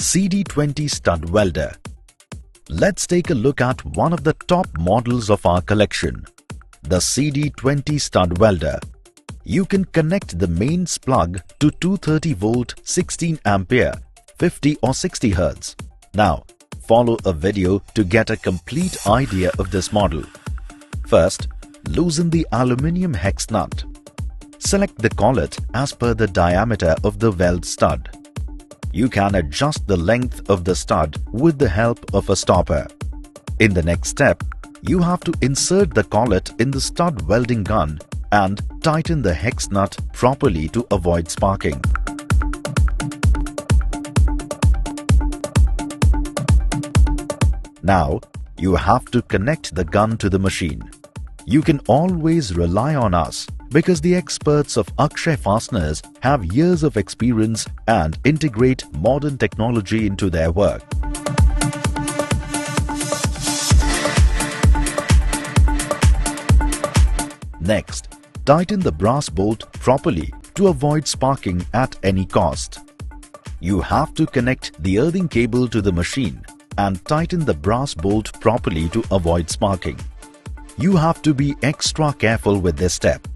CD20 stud welder. Let's take a look at one of the top models of our collection, the CD20 stud welder. You can connect the mains plug to 230 volt 16 ampere 50 or 60 Hz. Now follow a video to get a complete idea of this model. First, loosen the aluminium hex nut. Select the collet as per the diameter of the weld stud. You can adjust the length of the stud with the help of a stopper. In the next step, you have to insert the collet in the stud welding gun and tighten the hex nut properly to avoid sparking. Now, you have to connect the gun to the machine. You can always rely on us because the experts of Akshay Fasteners have years of experience and integrate modern technology into their work. Next, tighten the brass bolt properly to avoid sparking at any cost. You have to connect the earthing cable to the machine and tighten the brass bolt properly to avoid sparking. You have to be extra careful with this step.